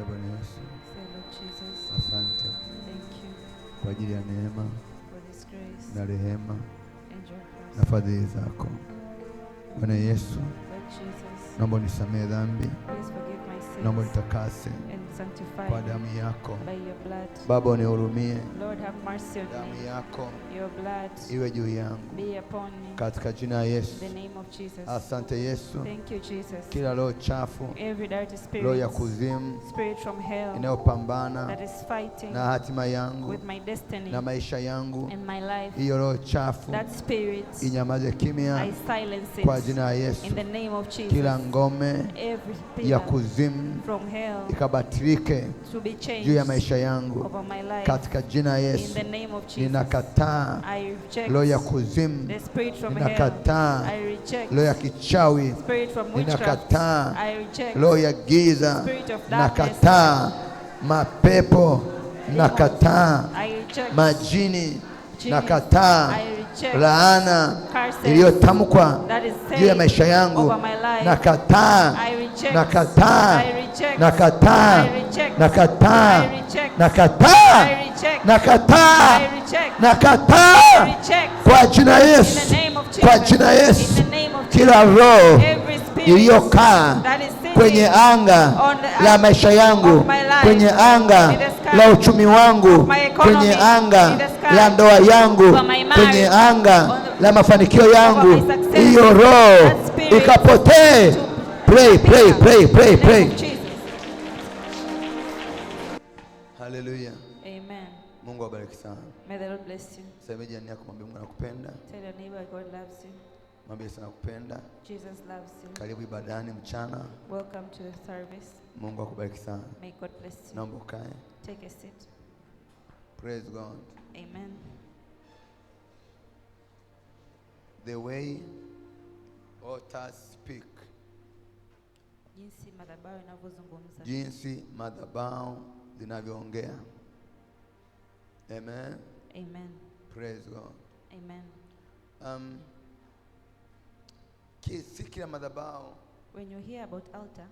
Bwana Yesu, Say, Lord Jesus, asante thank you kwa ajili ya neema for this grace na rehema and your na mercy. fadhili zako. Bwana Yesu, Lord Jesus, naomba unisamehe dhambi, please forgive my naomba sins nitakase and sanctify kwa me damu yako. by your blood. Baba, unihurumie, Lord, have mercy on damu me. yako Your blood iwe juu yangu be upon me. katika jina la Yesu. In the name of Jesus. Asante Yesu, Thank you, Jesus. kila roho chafu, Every dirty roho ya spirit, kuzimu spirit from hell inayopambana that is fighting na hatima yangu with my destiny na maisha yangu, and my life, hiyo roho chafu that spirit, inyamaze kimya I silence kwa it jina la Yesu. in the name of Jesus. Kila ngome Every ya pillar kuzimu from hell ikabatilike to be juu ya changed maisha yangu over my life katika jina la in Yesu. the name of Jesus. Ninakataa I reject roho ya kuzimu, the spirit from hell. ninakataa I reject roho ya kichawi, spirit from witchcraft. ninakataa I reject roho ya giza, spirit of darkness. nakataa mapepo, nakataa I reject majini, Jesus. nakataa I reject laana curses iliyotamkwa that is juu ya said maisha yangu, over my life. nakataa, I reject. nakataa, I reject. nakataa, I reject. nakataa, I reject. nakataa, I reject. nakataa, I reject. nakataa I reject. kwa jina la In Yesu, the name of Jesus. kwa jina la Yesu. In the name of Kila Jesus. roho Every spirit iliyokaa that is sitting kwenye anga on the la maisha yangu, of my life, kwenye anga in the sky, la uchumi wangu, of my economy, kwenye anga in the sky, la ndoa yangu, over my marriage, kwenye anga on the- la mafanikio over yangu, my success, hiyo roho that spirit ikapotee. Pray, pray, pray, pray, In the name pray. of Jesus. Hallelujah. Amen. Mungu awabariki sana. May the Lord bless you. Sema jirani yako, mwambie Mungu anakupenda. Tell your neighbor God loves you. Mwambie sana nakupenda. Jesus loves you. Karibu ibadani mchana. Welcome to the service. Mungu akubariki sana. May God bless you. Naomba ukae. Take a seat. Praise God. Amen. The way altars speak, Jinsi madhabahu inavyozungumza. jinsi madhabahu zinavyoongea. Amen. Amen. Praise God. Amen. Si kila madhabahu When you hear about altar,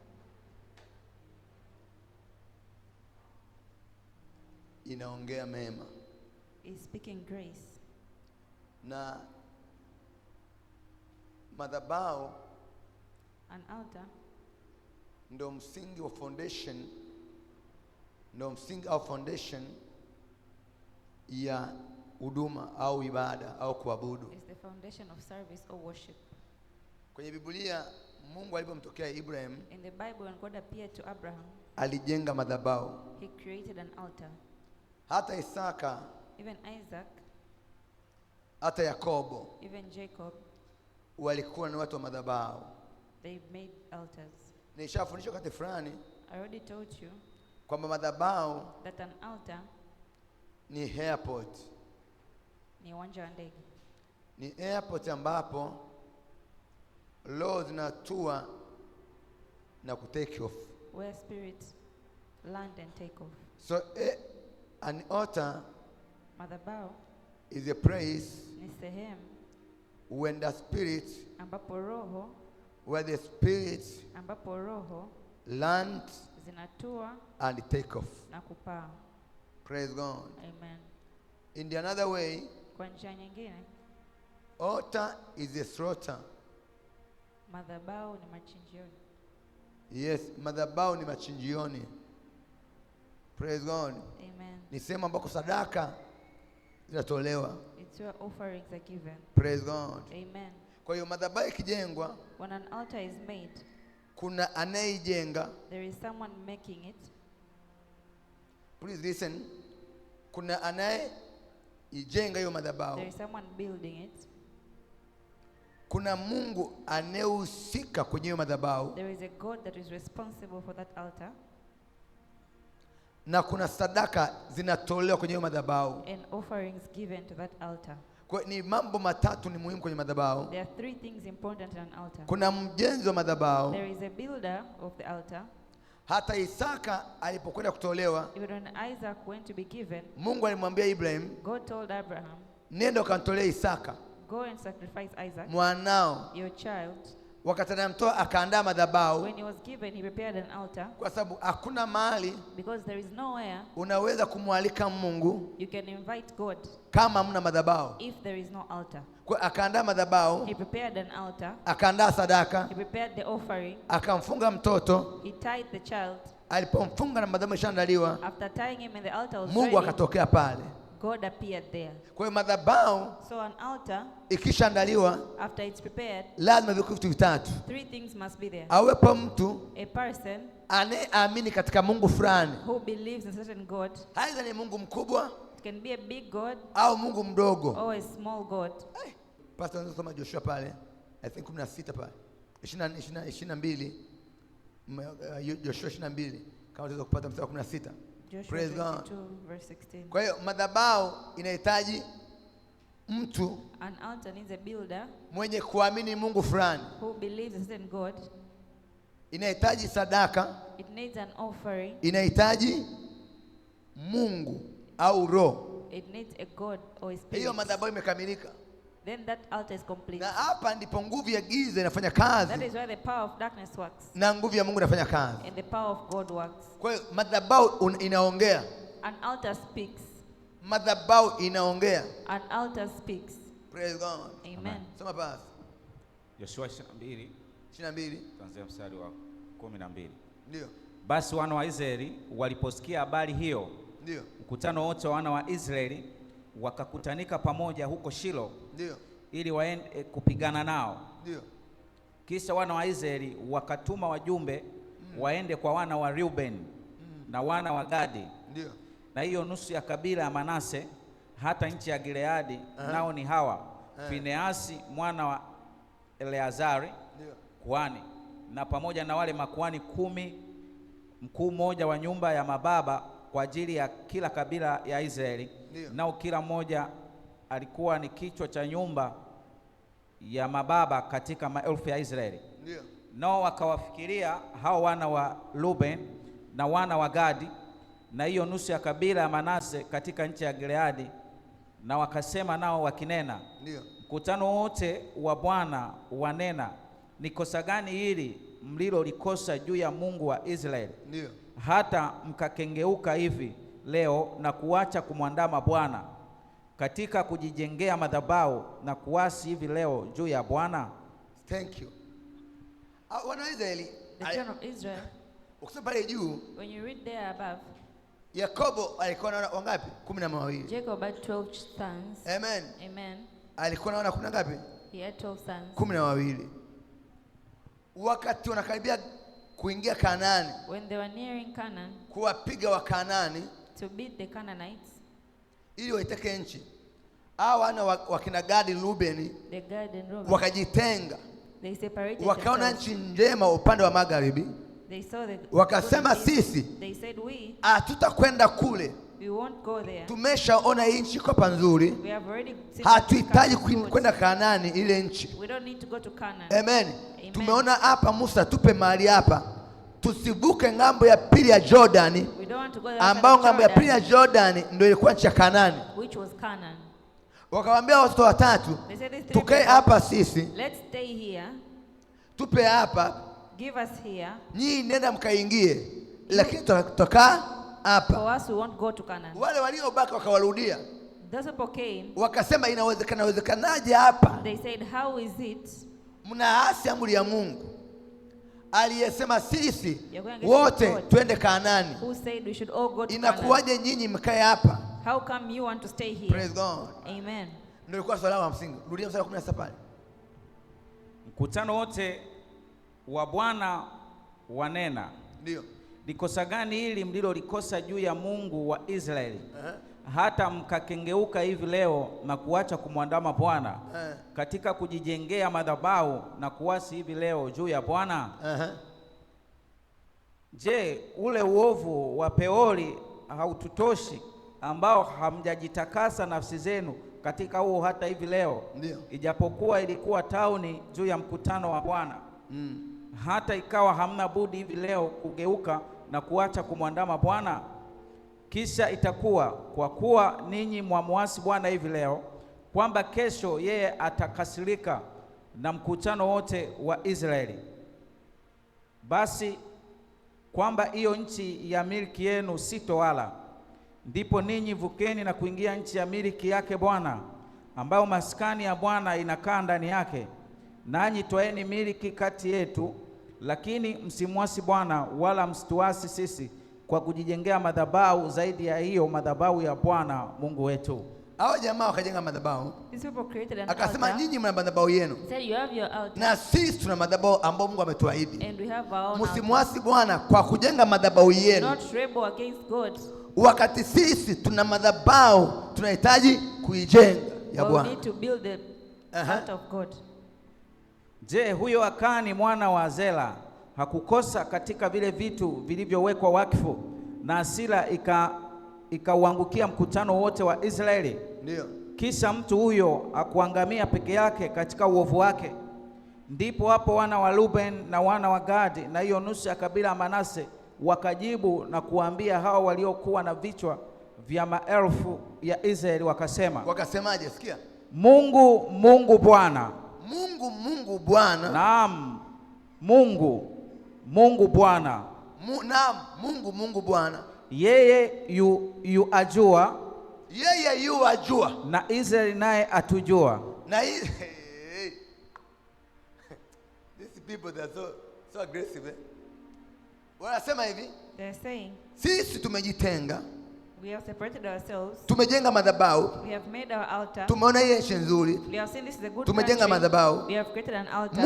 inaongea mema, is speaking grace. na madhabahu An altar ndo msingi wa foundation, ndo msingi au foundation ya huduma au ibada au kuabudu. is the foundation of service or worship. Kwenye Biblia Mungu alipomtokea Ibrahim, In the Bible, when God appeared to Abraham, alijenga madhabahu. he created an altar. Hata Isaka, Even Isaac, hata Yakobo even Jacob, walikuwa ni watu wa madhabahu. they made altars. Nishafundishwa wakati fulani I already told you kwamba madhabahu that an altar ni airport. ni uwanja wa ndege. Ni airport ambapo roho zinatua na kutake off. Where spirits land and take off. So an altar Madhabahu is a place ni sehemu when the spirit, ambapo roho where the spirit land zinatua and take off. na kupaa. Praise God. Amen. In the another way, Kwa njia nyingine, altar is a slaughter. madhabahu ni machinjioni. Yes, madhabahu ni machinjioni. Praise God. Amen. Ni sehemu ambako sadaka zinatolewa. It's where offerings are given. Praise God. Amen. Kwa hiyo madhabahu ikijengwa, When an altar is made, kuna anayeijenga. there is someone making it. Please listen. Kuna anayeijenga hiyo madhabahu. There is someone building it. Kuna Mungu anayehusika kwenye hiyo madhabahu. There is a God that is responsible for that altar. Na kuna sadaka zinatolewa kwenye hiyo madhabahu. And offerings given to that altar. Kwa ni mambo matatu ni muhimu kwenye madhabahu. There are three things important in an altar. Kuna mjenzi wa madhabahu. There is a builder of the altar. Hata Isaka alipokwenda kutolewa, Even when Isaac went to be given, Mungu alimwambia Ibrahim, God told Abraham, nenda ukamtolee Isaka go and sacrifice Isaac, mwanao your child. wakati anamtoa akaandaa madhabahu, when he was given, he prepared an altar. kwa sababu hakuna mahali Because there is nowhere unaweza kumwalika Mungu you can invite God kama hamna madhabahu. if there is no altar. Kwa akaandaa madhabahu, He prepared an altar. akaandaa sadaka, He prepared the offering. akamfunga mtoto. He tied the child. Alipomfunga na madhabahu ishaandaliwa, After tying him and the altar was Mungu ready, akatokea pale. God appeared there. Kwa hiyo madhabahu So an altar, ikishaandaliwa, after it's prepared, lazima viwe vitu vitatu. 3 things must be there. Awepo mtu A person anayeamini katika Mungu fulani, who believes in certain God. aidha ni Mungu mkubwa It can be a big God au Mungu mdogo. or a small God. Pastor anaweza kusoma Joshua pale, I think 16 pale, 22, Joshua 22, kama unaweza kupata mstari wa 16. Joshua Praise God. 22 verse 16. Kwa hiyo madhabahu inahitaji mtu An altar needs a builder mwenye kuamini Mungu fulani, who believes in a certain God. inahitaji sadaka, It needs an offering. inahitaji Mungu au roho. It needs a God or a Hiyo spirit. madhabahu imekamilika, Then that altar is complete. na hapa ndipo nguvu ya giza inafanya That kazi is where the power of darkness works na nguvu ya Mungu inafanya kazi. and the power of God works. Kwa hiyo madhabahu inaongea, An altar speaks. madhabahu inaongea. An altar speaks. Praise God. Amen. Soma basi Yoshua 22 22. kuanzia mstari wa 12. Ndio. Basi wana wa Israeli waliposikia habari hiyo, Ndio. mkutano wote wa wana wa Israeli wakakutanika pamoja huko Shilo Ndio. ili waende kupigana nao. Ndio. Kisha wana wa Israeli wakatuma wajumbe waende kwa wana wa Reuben na wana wa Gadi Ndio. na hiyo nusu ya kabila ya Manase hata nchi ya Gileadi, nao ni hawa Fineasi mwana wa Eleazari Ndio. kuhani, na pamoja na wale makuhani 10, mkuu mmoja wa nyumba ya mababa kwa ajili ya kila kabila ya Israeli. Ndio. Nao kila mmoja alikuwa ni kichwa cha nyumba ya mababa katika maelfu ya Israeli. Ndio. Nao wakawafikiria hao wana wa Reuben na wana wa Gadi na hiyo nusu ya kabila ya Manase katika nchi ya Gileadi, na wakasema nao wakinena, Ndio. mkutano wote wa Bwana wanena, ni kosa gani hili mlilolikosa juu ya Mungu wa Israeli, Ndio. hata mkakengeuka hivi leo na kuacha kumwandama Bwana katika kujijengea madhabahu na kuasi hivi leo juu ya Bwana? Thank you. Wana wa Israeli, The children of Israel, ukisoma pale juu, when you read there above, Yakobo alikuwa na wangapi? 12. Jacob had 12 sons. Amen. Amen. Alikuwa na wana 10 ngapi? He had 12 sons. 12. Wakati wanakaribia kuingia Kanaani, When they were nearing Canaan, kuwapiga wa Kanaani to beat the Canaanites, ili waiteke nchi, hao wana wa kina Gadi, Rubeni the Gad and Reuben, wakajitenga, they separated wakaona themselves. nchi njema upande wa magharibi, They saw the wakasema good place. sisi They said, we hatutakwenda kule, won't go there. tumeshaona hii nchi iko panzuri, We have already seen hatuhitaji that Canaan is kwenda good. Kanaani ile nchi. We don't need to go to Canaan. Amen. Amen. Tumeona hapa Musa, tupe mahali hapa tusivuke ngambo ya pili ya Jordani, We don't want to go there ambao outside of ngambo ya pili ya Jordan, Jordani ndio ilikuwa nchi ya Kanaani. which was Canaan. Wakawaambia watoto watatu, They said, these 3 tukae people, hapa sisi, let's stay here. tupe hapa, Give us here. nyinyi nenda mkaingie, lakini tutakaa hapa. For us, we won't go to Canaan. Wale waliobaki wakawarudia, Those people came. wakasema inawezekanaje hapa They said, how is it mnaasi amri ya Mungu aliyesema sisi You're going against wote God. twende Kanaani? who said we should all go to Canaan? Inakuwaje nyinyi mkae hapa? How come you want to stay here? Praise God. Amen. Ndio ilikuwa swala la msingi. Rudia mstari wa 16 pale. Mkutano wote wa Bwana wanena, Ndio. ni kosa gani hili mlilolikosa juu ya Mungu wa Israeli, hata mkakengeuka hivi leo na kuacha kumwandama Bwana katika kujijengea madhabahu na kuasi hivi leo juu ya Bwana? Je, ule uovu wa Peori haututoshi, ambao hamjajitakasa nafsi zenu katika huo hata hivi leo? Ndio. Ijapokuwa ilikuwa tauni juu ya mkutano wa Bwana, hata ikawa hamna budi hivi leo kugeuka na kuacha kumwandama Bwana. Kisha itakuwa, kwa kuwa ninyi mwamuasi Bwana hivi leo, kwamba kesho yeye atakasirika na mkutano wote wa Israeli, basi kwamba hiyo nchi ya milki yenu sitowala, ndipo ninyi vukeni na kuingia nchi ya milki yake Bwana, ambayo maskani ya Bwana inakaa ndani yake, nanyi twaeni milki kati yetu, lakini msimwasi Bwana wala msituasi sisi kwa kujijengea madhabahu zaidi ya hiyo madhabahu ya Bwana Mungu wetu. Hao jamaa wakajenga madhabahu. These people created an Akasema altar. nyinyi mna madhabahu yenu. He said, you have your altar. Na sisi tuna madhabahu ambayo Mungu ametuahidi. And we have our own altar. Msimwasi Bwana kwa kujenga madhabahu yenu. Not rebel against God. Wakati sisi tuna madhabahu tunahitaji kuijenga ya But we Bwana. need to build the altar of God. Je, huyo Akani mwana wa Zera hakukosa katika vile vitu vilivyowekwa wakfu, na hasira ikauangukia mkutano wote wa Israeli? Ndio. Kisha mtu huyo akuangamia peke yake katika uovu wake. Ndipo hapo wana wa Ruben na wana wa Gadi na hiyo nusu ya kabila ya Manase wakajibu na kuambia hao waliokuwa na vichwa vya maelfu ya Israeli, wakasema. Wakasemaje? Sikia. Mungu Bwana. Mungu Bwana. Naam, Mungu Bwana. Naam, Mungu Bwana. Yeye yu ajua. Yeye yu ajua. Na Israeli naye atujua. Na these people they are so aggressive. Wanasema hivi. They're saying, sisi tumejitenga. we have separated ourselves. Tumejenga madhabahu. We have made our altar. Tumeona hii nchi nzuri. We have seen this is a good Tumejenga country. madhabahu. We have created an altar.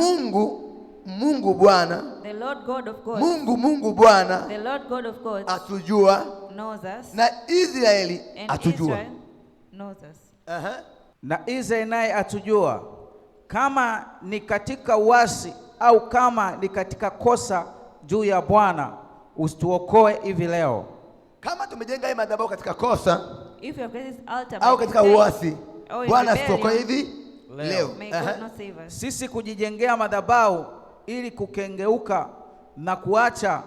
Mungu Bwana. The Lord God of God. Mungu Bwana. The Lord God of God atujua. knows us. Na Israeli and atujua. Israel knows us. Na Israeli naye atujua, kama ni katika uasi au kama ni katika kosa juu ya Bwana, usituokoe hivi leo. Kama tumejenga hii madhabahu katika kosa If you have created this altar au by katika mistake, uasi, or in Bwana rebellion, asituokoe hivi leo. may God not save us. Sisi kujijengea madhabahu ili kukengeuka na kuacha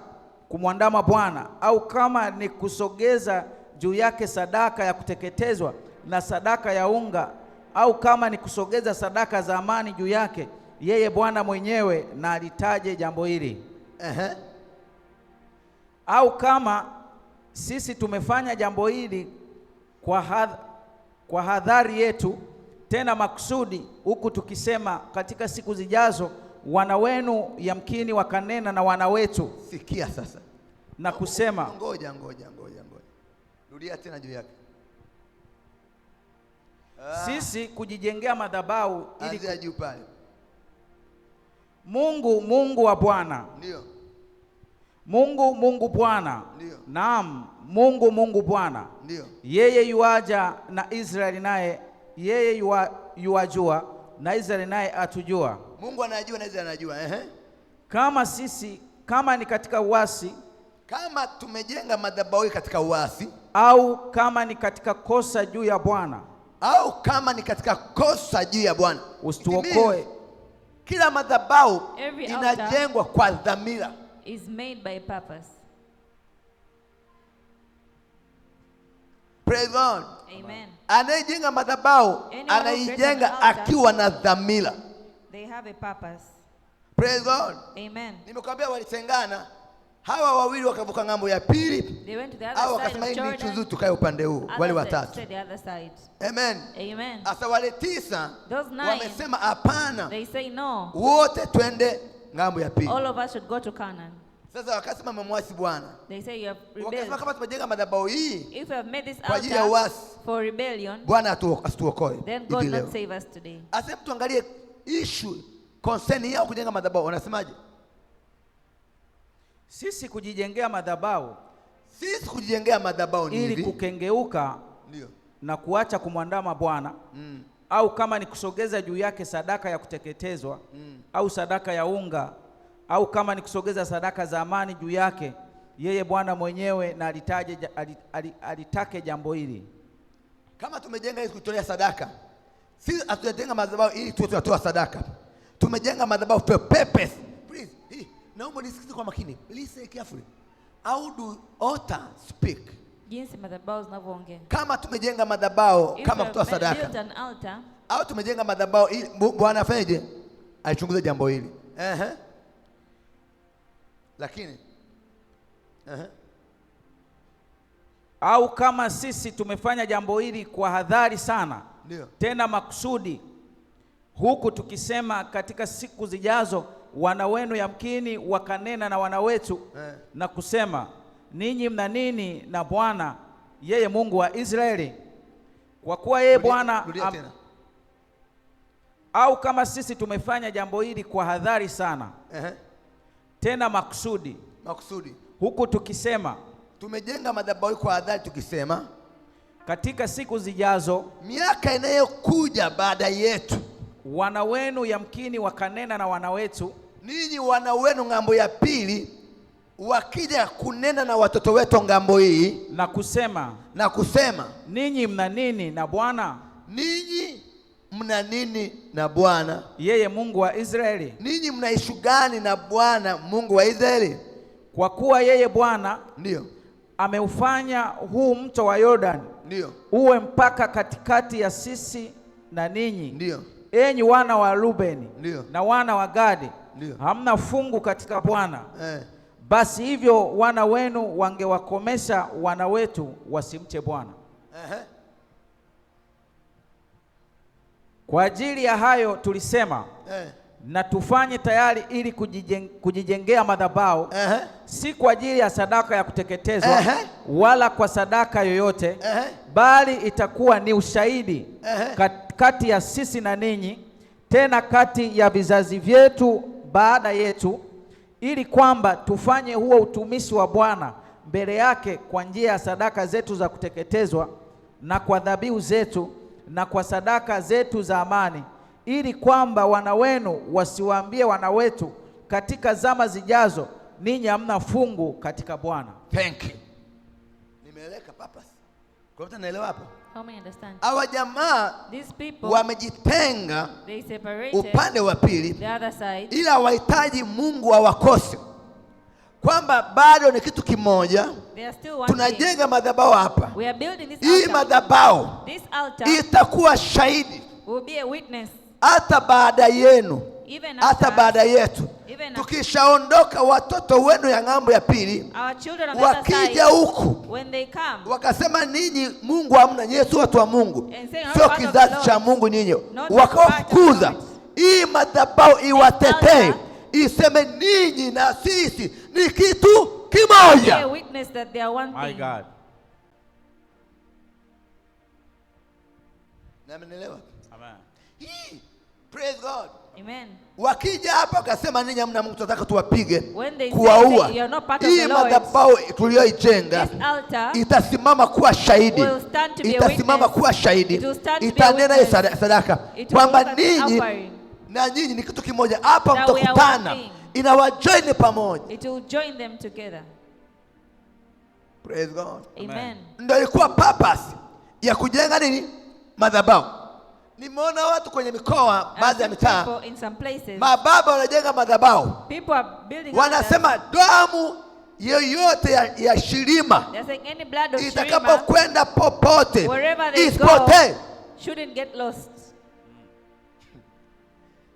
kumwandama Bwana, au kama ni kusogeza juu yake sadaka ya kuteketezwa na sadaka ya unga, au kama ni kusogeza sadaka za amani juu yake, yeye Bwana mwenyewe na alitaje jambo hili. Au kama sisi tumefanya jambo hili kwa hadhari yetu, tena makusudi, huku tukisema katika siku zijazo wana wenu yamkini wakanena na wana wetu. Sikia sasa. Na kusema. Ngoja. Rudia tena juu yake. Sisi kujijengea madhabahu ili juu pale. Mungu wa Bwana. Ndio. Mungu Bwana. Ndio. Naam, Mungu Bwana. Ndio. Yeye yuaja na Israeli naye yeye yuajua na Israeli naye atujua. Mungu anajua na Israeli anajua. Kama ni katika uasi, kama tumejenga madhabahu katika uasi, au kama ni katika kosa juu ya Bwana, au kama ni katika kosa juu ya Bwana, usituokoe. Kila madhabahu inajengwa kwa dhamira. Is made by purpose. Praise God. Amen. Anayejenga madhabahu anaijenga akiwa na dhamira. They have a purpose. Praise God. Amen. Nimekwambia walitengana, hawa wawili wakavuka ng'ambo ya pili. They went to the other side of Jordan. Wakasema hii nzuri tukae upande huu, wale watatu. Amen. Amen. Asa wale 9 wamesema hapana. They say no. Wote twende ng'ambo ya pili. All of us should go to Canaan. Sasa wakasema mmemwasi Bwana. They say you have rebelled. Wakasema kama tumejenga madhabahu hii if you have made this kwa ajili ya uasi, for rebellion, Bwana asituokoe. Then God not save us today. Asa tuangalie issue concern yao kujenga madhabahu. Wanasemaje? Sisi kujijengea madhabahu. Sisi kujijengea madhabahu ni ili kukengeuka. Ndio. Na kuacha kumwandama Bwana. Au kama ni kusogeza juu yake sadaka ya kuteketezwa, au sadaka ya unga, au kama ni kusogeza sadaka za amani juu yake, yeye Bwana mwenyewe na alitake jambo hili. Kama tumejenga ili kutolea sadaka, sisi hatujajenga madhabahu ili tuwe tunatoa sadaka. Tumejenga madhabahu for purpose. Please, naomba nisikize kwa makini. Listen carefully. How do altar speak? Jinsi madhabahu zinavyoongea. Kama tumejenga madhabahu kama kutoa sadaka, au tumejenga madhabahu ili Bwana afanyeje? alichunguza jambo hili. Lakini au kama sisi tumefanya jambo hili kwa hadhari sana, ndio, tena makusudi, huku tukisema katika siku zijazo wana wenu yamkini wakanena na wana wetu na kusema, ninyi mna nini na Bwana, yeye Mungu wa Israeli? Kwa kuwa yeye Bwana au kama sisi tumefanya jambo hili kwa hadhari sana, tena makusudi, huku tukisema, tumejenga madhabahu kwa hadhari tukisema, katika siku zijazo, miaka inayokuja baada yetu, wana wenu yamkini wakanena na wana wetu, ninyi wana wenu ng'ambo ya pili wakija kunena na watoto wetu ng'ambo hii na kusema, ninyi mna nini na Bwana, ninyi mna nini na Bwana, yeye Mungu wa Israeli? Ninyi mna ishu gani na Bwana Mungu wa Israeli? Kwa kuwa yeye Bwana ndio ameufanya huu mto wa Yordani ndio uwe mpaka katikati ya sisi na ninyi, ndio, enyi wana wa Rubeni ndio, na wana wa Gadi, ndio, hamna fungu katika Bwana. Basi hivyo wana wenu wangewakomesha wana wetu wasimche Bwana. Kwa ajili ya hayo tulisema, na tufanye tayari ili kujijengea madhabahu, si kwa ajili ya sadaka ya kuteketezwa wala kwa sadaka yoyote, bali itakuwa ni ushahidi kati ya sisi na ninyi, tena kati ya vizazi vyetu baada yetu, ili kwamba tufanye huo utumishi wa Bwana mbele yake kwa njia ya sadaka zetu za kuteketezwa na kwa dhabihu zetu na kwa sadaka zetu za amani, ili kwamba wana wenu wasiwaambie wana wetu katika zama zijazo, ninyi hamna fungu katika Bwana. Thank you. Nimeeleka papas. Kwa hiyo tunaelewa hapo? How many understand? Hawa jamaa wamejitenga upande wa pili, ila hawahitaji Mungu awakose, kwamba bado ni kitu kimoja. Tunajenga madhabahu hapa. Hii madhabahu itakuwa shahidi hata baada yenu, hata baada yetu. Tukishaondoka, watoto wenu ya ng'ambo ya pili wakija huku wakasema, ninyi Mungu hamna, nyinyi si watu wa Mungu, sio kizazi cha Mungu nyinyi, wakawafukuza, hii madhabahu iwatetee, iseme ninyi na sisi ni kitu kimoja. My God. Naelewa? Amen. Praise God. Amen. Wakija hapa wakasema, ninyi hamna Mungu, tunataka tuwapige, kuwaua, hii madhabahu tuliyoijenga itasimama kuwa shahidi, itasimama kuwa shahidi, itanena hii sadaka kwamba ninyi na nyinyi ni kitu kimoja. Hapa mtakutana, inawajoin pamoja. It will join them together. Praise God. Amen. Ndio ilikuwa purpose ya kujenga nini? Madhabahu. Nimeona watu kwenye mikoa, baadhi ya mitaa, mababa wanajenga madhabahu, wanasema damu yoyote ya shirima itakapokwenda popote isipotee.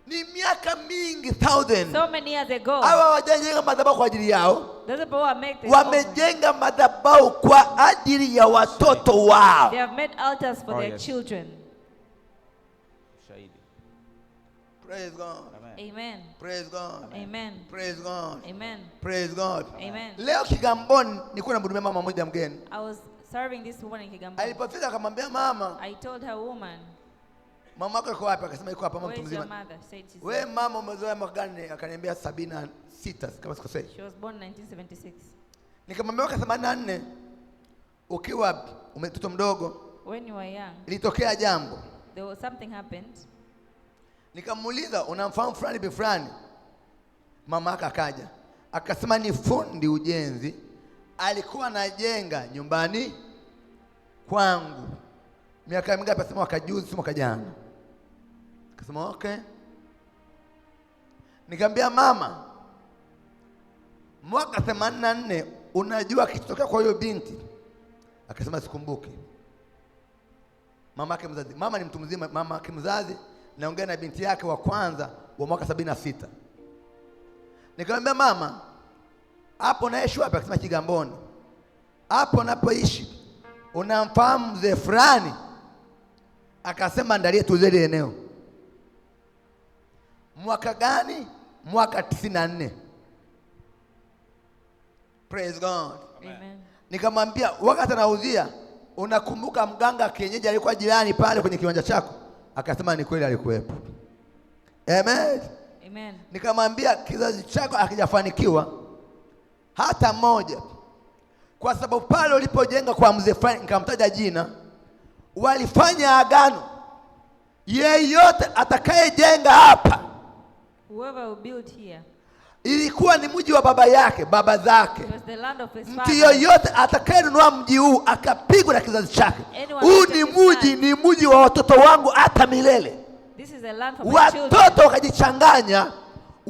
Ni miaka mingi, thousands. So many years ago. Hawa wajenga madhabahu kwa ajili yao, wamejenga madhabahu kwa ajili ya watoto wao. They have made altars for their children. Praise God. Amen. Praise God. Amen. Praise God. Amen. Praise God. Amen. Leo Kigamboni nilikuwa namhudumia mama mmoja mgeni. I was serving this woman in Kigamboni. Alipofika akamwambia mama, I told her, woman, mama yako yuko wapi? Akasema yuko hapa, mama mtu mzima. Wewe mama umezoea mwaka gani? Akaniambia 76 kama sikosei. She was born 1976. Nikamwambia mwaka 84 ukiwa mtoto mdogo, when you were young, ilitokea jambo. There was something happened. Nikamuuliza, unamfahamu fulani bi fulani? Mama akaja akasema ni fundi ujenzi, alikuwa anajenga nyumbani kwangu. Miaka mingapi? Akasema mwaka juzi, si mwaka jana. Akasema okay. Nikamwambia mama, mwaka 84 unajua kitokea kwa hiyo binti? Akasema sikumbuki. Mama yake mzazi, mama ni mtu mzima, mama yake mzazi naongea na binti yake wa kwanza wa mwaka 76. Nikamwambia mama, hapo naishi wapi? Akasema Kigamboni. Hapo napoishi unamfahamu mzee fulani? Akasema ndalie tuzeli eneo. Mwaka gani? Mwaka 94. Praise God. Amen. Nikamwambia wakati anauzia, unakumbuka mganga kienyeji alikuwa jirani pale kwenye kiwanja chako? Akasema ni kweli alikuwepo. Amen. Amen. Nikamwambia kizazi chako hakijafanikiwa hata moja, kwa sababu pale ulipojenga kwa mzee fulani, nikamtaja jina, walifanya agano, yeyote atakayejenga hapa, Whoever will build here, ilikuwa ni mji wa baba yake, baba zake. it was the land of his Mtu father. yoyote atakayenunua mji huu akapigwa na kizazi chake, Anyone huu who ni takes his mji, ni mji wa watoto wangu hata milele. This is a land for my children. Watoto wakajichanganya,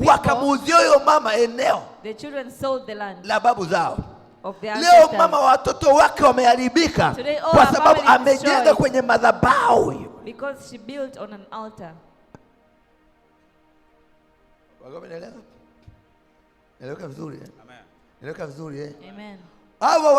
wakamuuzia huyo mama eneo The children sold the land la babu zao. of their Leo ancestors. mama watoto wake wameharibika Today, all kwa our sababu family is amejenga destroyed. kwenye madhabahu. Because she built on an altar. Naeleweka vizuri eh? Amen. Naeleweka vizuri eh? Amen. Hawa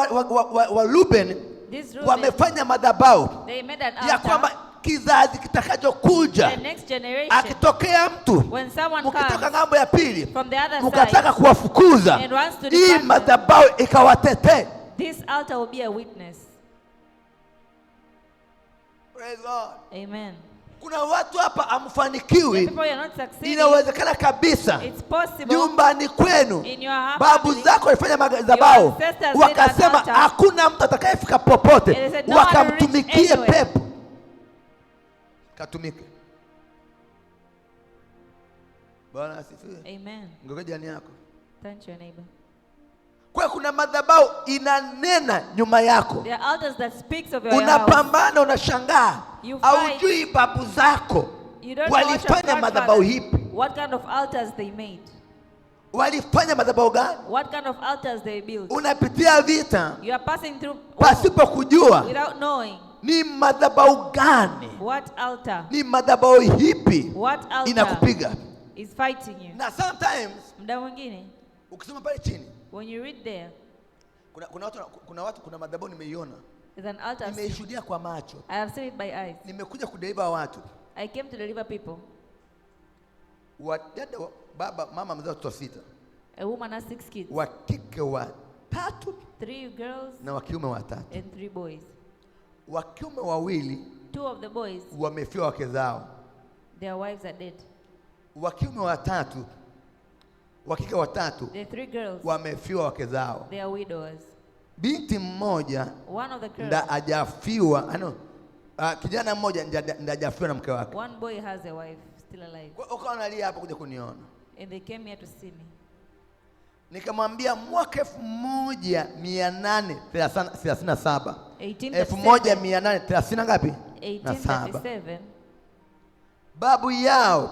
wa Ruben This Reuben, wamefanya madhabahu they made an ya altar. kwamba kizazi kitakachokuja, The next generation, akitokea mtu when someone mkitoka comes ng'ambo ya pili from the other mkataka side kuwafukuza, and wants to hii depart them, madhabahu ikawatetee. this altar will be a witness. Praise God. Amen. Kuna watu hapa The hamfanikiwi. people you are not succeeding, Inawezekana kabisa it's possible nyumbani kwenu in your babu family. zako walifanya madhabahu, Your ancestors wakasema made an altar. hakuna mtu atakayefika And they popote, said, "No one will wakamtumikie reach anywhere." pepo. Katumike. Bwana asifiwe. Amen. Ngoja jirani yako. Thank your neighbor. Kwa kuna madhabahu inanena nyuma yako, There are altars that speaks of your house. unapambana, unashangaa, You fight. haujui babu zako You don't know what your walifanya madhabahu grandfathers, hipi, what kind of altars they made, walifanya madhabahu gani. what kind of altars they built. Unapitia vita You are passing through pasipo kujua without knowing ni madhabahu gani, what altar, ni madhabahu hipi what altar inakupiga. is fighting you. Na sometimes Muda mwingine, ukisoma pale chini when you read there, kuna madhabahu nimeiona, there's an altar. nimeishuhudia kwa macho, I have seen it by eyes. nimekuja kudeliver watu. I came to deliver people. Wadada mama mzao watoto 6, A woman has 6 kids, wa kike 3 3 girls na wa kiume 3. and 3 boys. Wa kiume 2 2 of the boys, wamefiwa wake zao, their wives are dead. wa kiume 3, wa kike 3 The 3 girls, wamefiwa wake zao. they are widowers. Binti mmoja One of the girls, nda ajafiwa, kijana mmoja nda ajafiwa na mke wake. one boy has a wife still alive. Kwa ukawa nalia hapa kuja kuniona. And they came here to see me. Nikamwambia mwaka 1837 1837, 1830 ngapi? Na 7, 1837, babu yao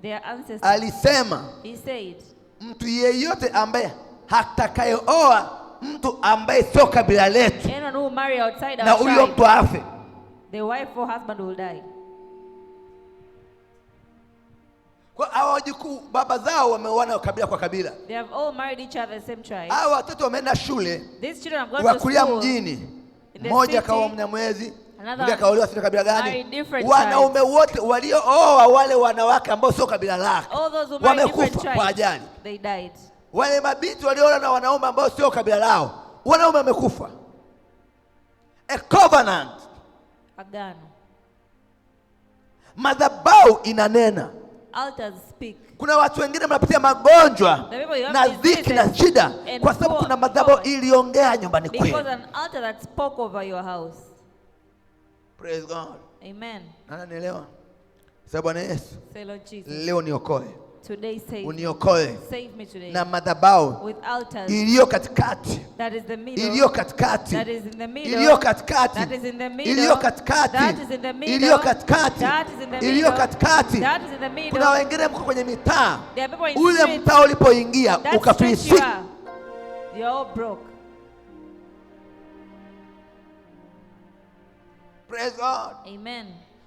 their ancestors, alisema he said, mtu yeyote ambaye hatakayeoa mtu ambaye sio kabila letu, anyone who marry outside na our huyo tribe, mtu afe. the wife or husband will die. Kwa hawa wajukuu baba zao wameoana kabila kwa kabila. They have all married each other, the same tribe. Hawa watoto wameenda shule, These children have gone to wakulia school. mjini, in the mmoja city, kaoa Mnyamwezi, another mwingine kaolewa sio kabila gani. married different Wanaume wote waliooa wale wanawake ambao sio kabila lake all those who married different wamekufa kwa tribes, ajali. they died. Wale mabinti walioona na wanaume ambao sio kabila lao, wanaume wamekufa. A covenant. Agano. Madhabahu inanena. Altars speak. Kuna watu wengine mnapitia magonjwa The people you have na dhiki na diseases shida and kwa sababu kuna madhabahu iliongea nyumbani Because kwenu. an altar that spoke over your house. Praise God. Amen. Ananielewa? Sasa Bwana Yesu, Say, Lord Jesus, leo niokoe. today Uniokoe save me today na madhabahu with altars iliyo katikati, that is the middle, iliyo katikati, that is in the middle, iliyo katikati, that is in the middle, iliyo katikati, that is in the middle, iliyo katikati, that is in the iliyo middle, katikati. that is in the middle. Kuna wengine mko kwenye mitaa, There are people in ule streets, mtaa ulipoingia that street you ukafilisika. are, you're all broke. Praise God. Amen.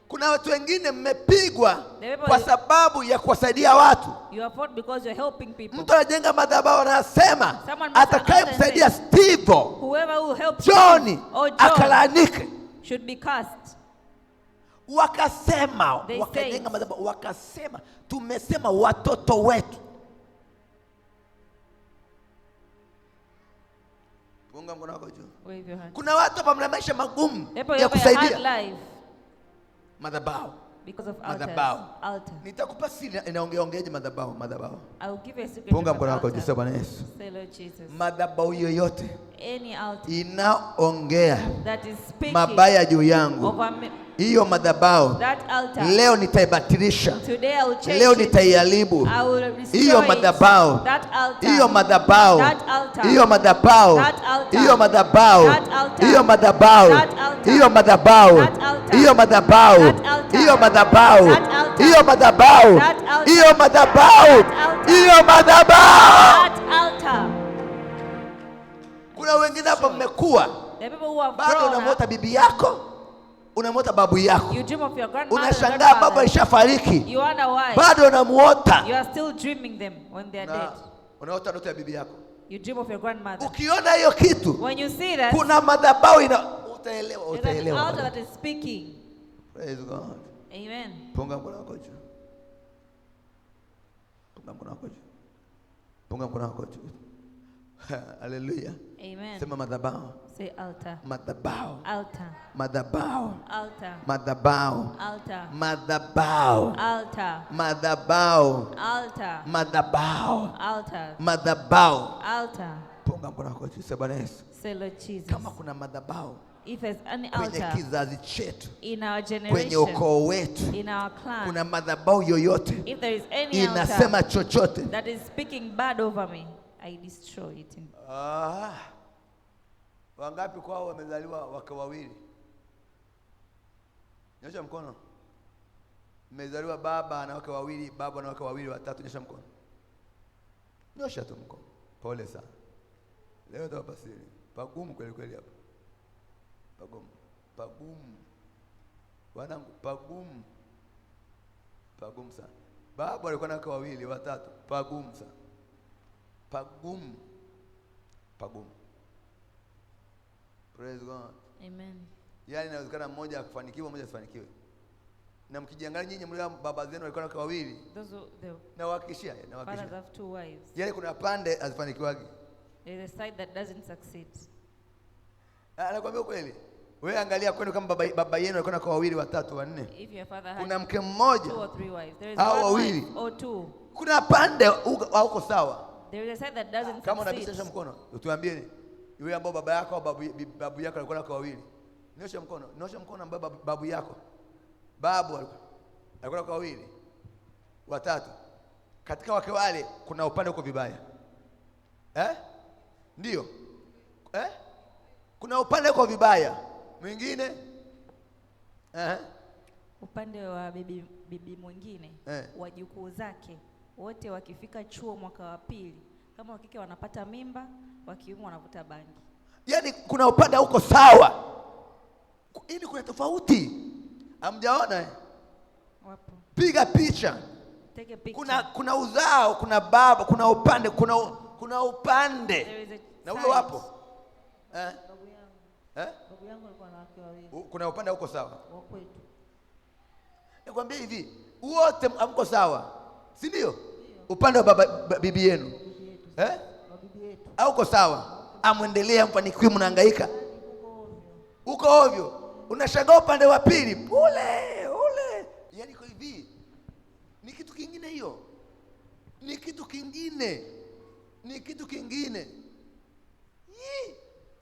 Kuna watu wengine mmepigwa The people kwa sababu ya kuwasaidia watu. You are fought because you're helping people. Mtu anajenga madhabahu anasema Someone must atakayemsaidia Steve, Whoever will help John or John akalaanike. should be cast. Wakasema, They wakajenga said. madhabahu, wakasema tumesema watoto wetu. Punga mkono wako juu. Wave your hand. Kuna watu hapa mna maisha magumu People ya have a hard kusaidia. life Madhabahu. because of altars. Madhabahu. Altar. Nitakupa siri inaongeaje madhabahu, madhabahu. I will give you a secret. Punga of mkono wako altar. juu, Bwana Yesu. Say, Lord Jesus. Madhabahu yoyote Any altar inaongea that is speaking mabaya juu yangu, over me, hiyo madhabahu that altar, leo nitaibatilisha, today I will change leo it. nitaiharibu. I will destroy Hiyo it. madhabahu, That altar, hiyo madhabahu, that altar, hiyo madhabahu, that altar, hiyo madhabahu, that altar, hiyo madhabahu, that altar, hiyo madhabahu, that altar, hiyo madhabahu, that altar, hiyo madhabahu, that altar, hiyo madhabahu, that altar, hiyo madhabahu, that altar, hiyo madhabahu. that altar. Kuna wengine hapa mmekuwa The people who have bado grown unamwota up, bibi yako, unamwota babu yako, you dream of your grandmother, unashangaa babu grandfather. alishafariki, You wonder why. bado unamuota. You are still dreaming them when they are dead. Unaota ndoto ya bibi yako. You dream of your grandmother. Ukiona hiyo kitu, When you see that, kuna madhabahu utaelewa, there's an utaelewa. altar that is speaking. Praise God. Amen. Punga mkono wako juu. Punga mkono wako juu. Punga mkono wako juu. Hallelujah. Amen. Sema madhabahu. Say altar. Madhabahu. Altar. Madhabahu. Altar. Madhabahu. Altar. Madhabahu. Altar. Madhabahu. Altar. Madhabahu. Altar. Madhabahu. Altar. Punga mkono wako juu. Sema Bwana Yesu. Say, Lord Jesus. Kama kuna madhabahu If there's any kwenye altar kizazi chetu, in our kwenye generation, ukoo wetu, in our clan, kuna madhabahu yoyote if there is any altar inasema chochote, that is speaking bad over me, I destroy it. Wangapi kwao wamezaliwa wake wawili? Nyosha mkono. Mmezaliwa baba na wake wawili, baba na wake wawili, watatu. Nyosha mkono. Nyosha tu mkono. Pole sana. Leo ndio siri. Pagumu kweli kweli hapa. Pagumu. Pagumu. Wanangu, pagumu. Pagumu sana. Baba alikuwa na wake wawili, watatu. Pagumu sana. Pagumu. Pagumu. Praise God. Amen. Yaani inawezekana mmoja akafanikiwa, mmoja asifanikiwe. Na mkijiangalia nyinyi mlio baba zenu walikuwa na wake wawili. Those who, the Na wakishia, na fathers wakishia. have two wives. Yaani kuna pande azifanikiwagi. There is a side that doesn't succeed. Anakuambia kweli. Wewe angalia kwenu kama baba yenu alikuwa na wake wawili, watatu, wanne. If your father Kuna had mke mmoja 2 or 3 wives, there is au one wawili. wife or 2. Kuna pande hauko sawa. There is a side that doesn't Kama succeed. unabisha mkono, utuambie yule ambao baba yako au babu yako alikuwa na wake wawili. Nyosha mkono. Nyosha mkono ambao babu yako. Babu alikuwa na wake wawili, watatu. Katika wake wale kuna upande uko vibaya. Ndio. Kuna upande uko vibaya. Mwingine Upande wa bibi mwingine, wajukuu zake wote wakifika chuo mwaka wa pili, kama wakike wanapata mimba, wa kiume wanavuta bangi. Yaani kuna upande uko sawa. Ili kuna tofauti. Hamjaona? Wapo. Piga picha. Take a picture. Kuna uzao, kuna baba, kuna upande, kuna upande. There is a Na side. huyo wapo? Babu yangu alikuwa na wake wawili. Kuna upande uko sawa. Wa kwetu. Nikwambia hivi, wote hamko sawa. Si ndio? Upande wa bibi yenu. Bibi yetu. Au uko sawa? Amwendelea mfanikiwe, mnahangaika. Uko ovyo. Unashangaa upande wa pili, ule. Yaani kwa hivi. Ni kitu kingine hiyo. Ni kitu kingine.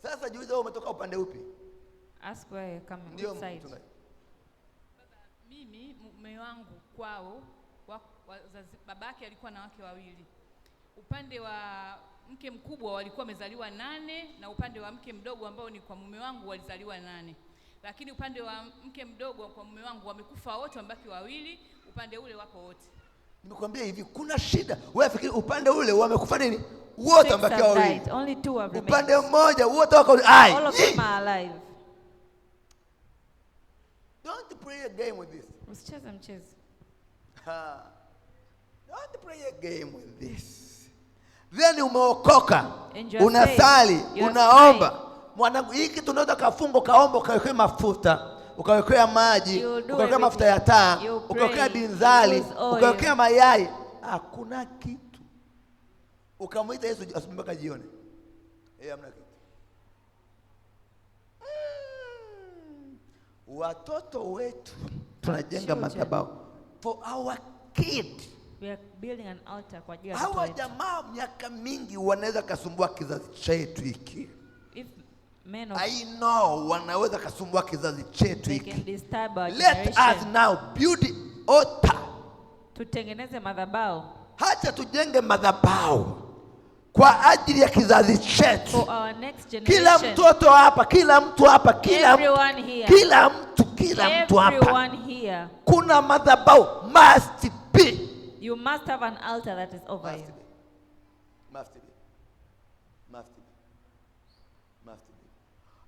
Sasa jiulize wewe umetoka upande upi? Ask where you come Ndio side. mchungaji. Mimi mume wangu kwao wazazi, babake alikuwa na wake wawili. Upande wa mke mkubwa walikuwa wamezaliwa 8 na upande wa mke mdogo ambao ni kwa mume wangu walizaliwa 8. Lakini upande wa mke mdogo kwa mume wangu wamekufa wote, wamebaki wawili, upande ule wapo wote. Nimekwambia hivi, kuna shida. Wewe fikiri upande ule wamekufa nini? Wote wamebaki wawili. Only 2 have remained. Upande mmoja wote wako hai. All of them are alive. Don't Don't play a game with this. Usicheze mchezo. Don't play a game with this. Then umeokoka, unasali, unaomba. Mwanangu, hiki tunaweza kafungo kaomba ukawekea mafuta, ukawekea maji, ukawekea mafuta ya taa, ukawekea binzali, ukawekea mayai. Hakuna kitu. Ukamwita Yesu asubuhi mpaka jioni. Hamna kitu. Watoto wetu tunajenga madhabahu for our kid. We are building an altar kwa ajili ya watoto Hawa wetu. jamaa miaka mingi wanaweza kasumbua kizazi chetu hiki. If men of I know wanaweza kasumbua kizazi chetu they can hiki. disturb our Let generation. us now build altar. Tutengeneze madhabahu Hacha tujenge madhabahu kwa ajili ya kizazi chetu. for our next Kila generation. mtoto hapa, kila mtu hapa, kila Everyone here. kila mtu hapa. Everyone here. Kuna madhabahu must be. You must have an altar that is over you. Must be.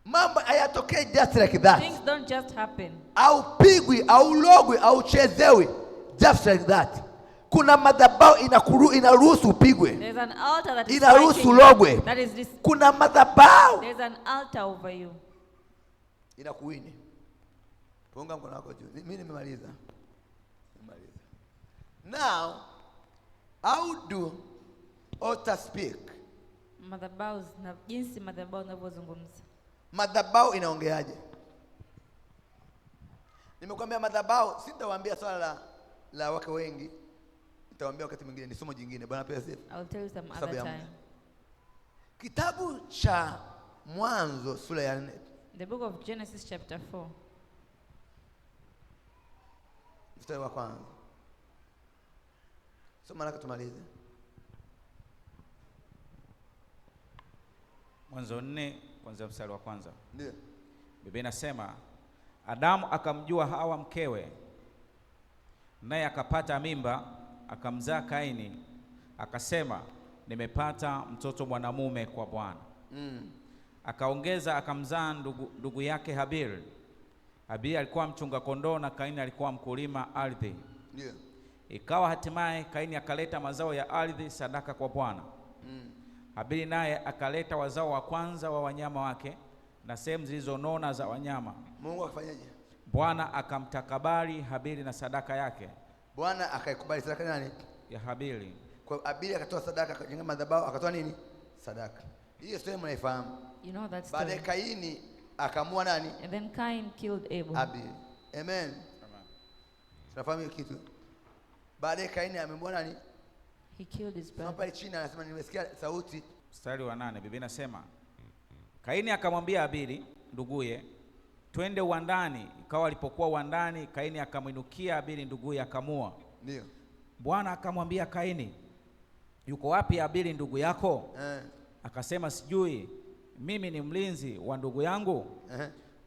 Mambo hayatokei just like that. Things don't just happen. Au pigwi, au logwi, au chezewi just like that. Kuna madhabahu inaruhusu upigwe. There's an altar that is Inaruhusu fighting logwe. you. That is this. Kuna madhabahu There's an altar over you. inakuwini. Punga mkono wako juu. Mimi nimemaliza. Now, how do altar speak? Madhabahu na jinsi madhabahu zinavyozungumza. Madhabahu inaongeaje? Nimekwambia madhabahu, sitawaambia swala la wake wengi. Nitawaambia wakati mwingine, ni somo jingine. Bwana pesa sifa. I'll tell you some other time. Kitabu cha Mwanzo sura ya 4. The book of Genesis chapter 4. Mstari wa kwanza. Soma haraka tumalize. Mwanzo 4 kuanzia mstari wa kwanza. Ndio. Biblia inasema Adamu akamjua Hawa mkewe, naye akapata mimba, akamzaa Kaini, akasema nimepata mtoto mwanamume kwa Bwana. Akaongeza akamzaa ndugu yake Habili. Habili alikuwa mchunga kondoo na Kaini alikuwa mkulima ardhi. Ndio. Ikawa hatimaye Kaini akaleta mazao ya ardhi sadaka kwa Bwana. Habili naye akaleta wazao wa kwanza wa wanyama wake na sehemu zilizonona za wanyama. Mungu akafanyaje? Bwana akamtakabali Habili na sadaka yake. Bwana akaikubali sadaka nani? Ya Habili. Kwa Habili akatoa sadaka, akajenga madhabahu, akatoa nini? Sadaka. Hiyo story mnaifahamu. You know that Baada story. Kaini akamua nani? And then Cain killed Abel. Habili. Amen. Tunafahamu hiyo kitu. Baada Kaini amemua nani? He killed his brother. Pale chini anasema nimesikia sauti. Mstari wa 8 Biblia inasema Kaini akamwambia Habili nduguye, twende uwandani. Ikawa alipokuwa uwandani, Kaini akamwinukia Habili nduguye akamua. Ndio. Bwana akamwambia Kaini, yuko wapi Habili ndugu yako? Akasema sijui, mimi ni mlinzi wa ndugu yangu.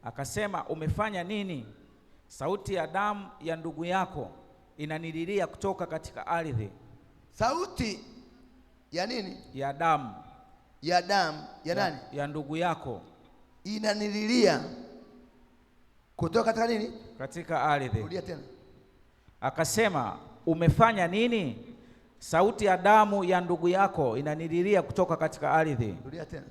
Akasema umefanya nini? Sauti ya damu ya ndugu yako inanililia kutoka katika ardhi. Sauti ya nini? Ya damu. Ya damu ya nani? Ya ndugu yako inanililia kutoka katika nini? Katika ardhi. Rudia tena. Akasema umefanya nini? Sauti ya damu ya ndugu yako inanililia kutoka katika ardhi. Rudia tena.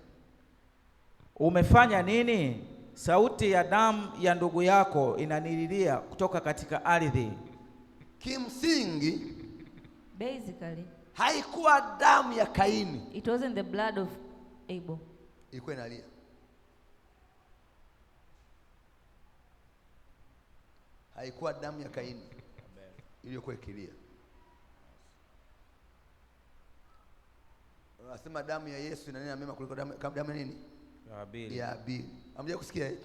Umefanya nini? Sauti ya damu ya ndugu yako inanililia kutoka katika ardhi. Kimsingi Basically, haikuwa damu ya Kaini, it wasn't the blood of Abel. ilikuwa inalia. Haikuwa damu ya Kaini iliyokuwa ikilia. Wanasema damu ya Yesu inanena mema kuliko damu ya nini? Ya Habili. Ya Habili. Hamja kusikia hiyo?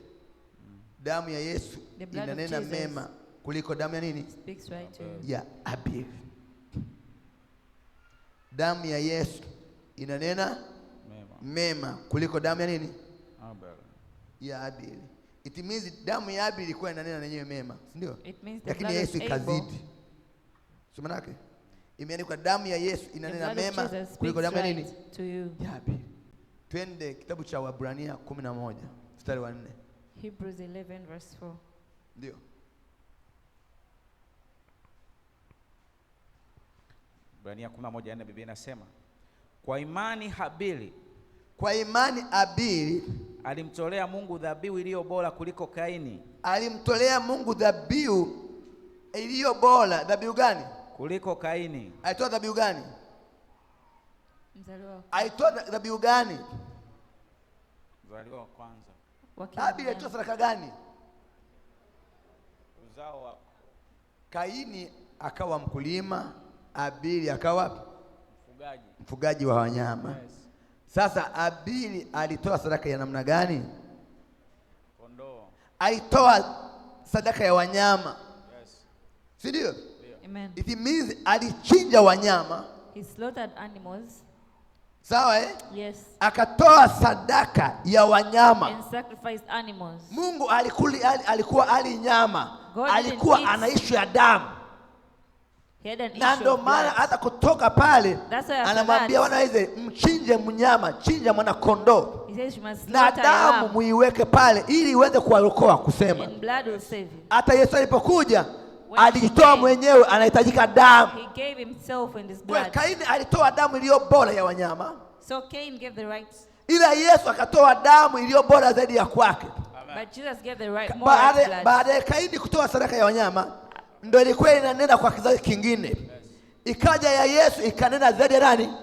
Damu ya Yesu inanena mema kuliko damu ya nini? Speaks right to you. Ya Habili. Damu ya Yesu inanena mema kuliko damu ya nini? Ya Habili. It means damu ya Habili ilikuwa inanena yenyewe mema, si ndio? Lakini Yesu ikazidi. Soma nake. Imeandikwa damu ya Yesu inanena mema kuliko damu ya nini? Ya Habili. Twende kitabu cha Waebrania 11 mstari wa 4. Hebrews 11 verse 4. Ndio. Ibrania 11:4 Biblia inasema, kwa imani Habili alimtolea Mungu dhabihu iliyo bora kuliko Kaini. Alimtolea Mungu dhabihu iliyo bora. Dhabihu gani? Kuliko Kaini. Alitoa dhabihu gani? Mzaliwa. Alitoa dhabihu gani? Mzaliwa wa kwanza. Habili alitoa sadaka gani? Uzao wa Kaini akawa mkulima, Habili akawa mfugaji wa wanyama. Yes. Sasa Habili alitoa sadaka ya namna gani? Kondoo. Alitoa sadaka ya wanyama. Yes. Si ndio? Amen. It means alichinja wanyama. He slaughtered animals. Sawa Yes. Akatoa sadaka ya wanyama. And sacrificed animals. Mungu alikuwa ali nyama. Alikuwa anaishi ya damu. Na ndio maana hata kutoka pale anamwambia wana hizi mchinje mnyama, chinja mwana kondoo. Na damu muiweke pale ili iweze kuwaokoa kusema. Hata Yesu alipokuja alijitoa mwenyewe, anahitajika damu. Kwa Kaini alitoa damu iliyo bora ya wanyama. So Cain gave the right. Ila Yesu akatoa damu iliyo bora zaidi ya kwake. But Jesus gave the right more blood. Baada ya Kaini kutoa sadaka ya wanyama, ndio ilikuwa inanena kwa kizazi kingine. Yes. Ikaja ya Yesu ikanena zaidi ya nani?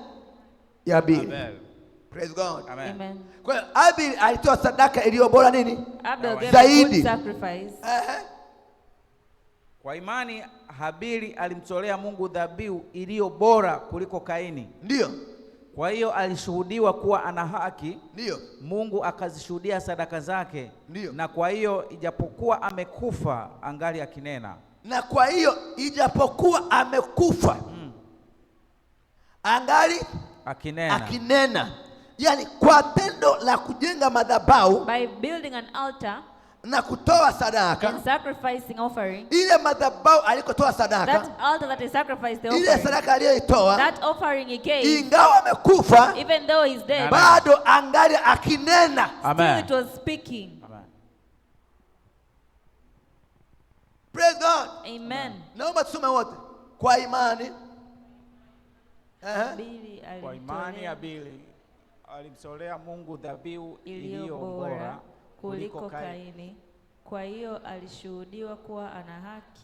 Ya Habili. Praise God. Amen. Kwa hiyo Habili alitoa sadaka iliyo bora nini? Zaidi. Sacrifice. Kwa imani Habili alimtolea Mungu dhabihu iliyo bora kuliko Kaini. Ndio. Kwa hiyo alishuhudiwa kuwa ana haki. Ndio. Mungu akazishuhudia sadaka zake. Ndio. Na kwa hiyo ijapokuwa amekufa angali akinena. Na kwa hiyo ijapokuwa amekufa angali akinena. Yani kwa tendo la kujenga madhabahu, by building an altar na kutoa sadaka, and sacrificing offering, ile madhabahu alikotoa sadaka, that altar that he sacrificed the offering, ile sadaka aliyoitoa, that offering he gave, ingawa amekufa, even though he's dead, bado angali akinena. Amen. Still it was speaking. Amen. Praise God. Amen. Naomba tusome wote kwa imani. Kwa imani Habili alimtolea Mungu dhabihu iliyo bora kuliko Kaini. Kwa hiyo alishuhudiwa kuwa ana haki.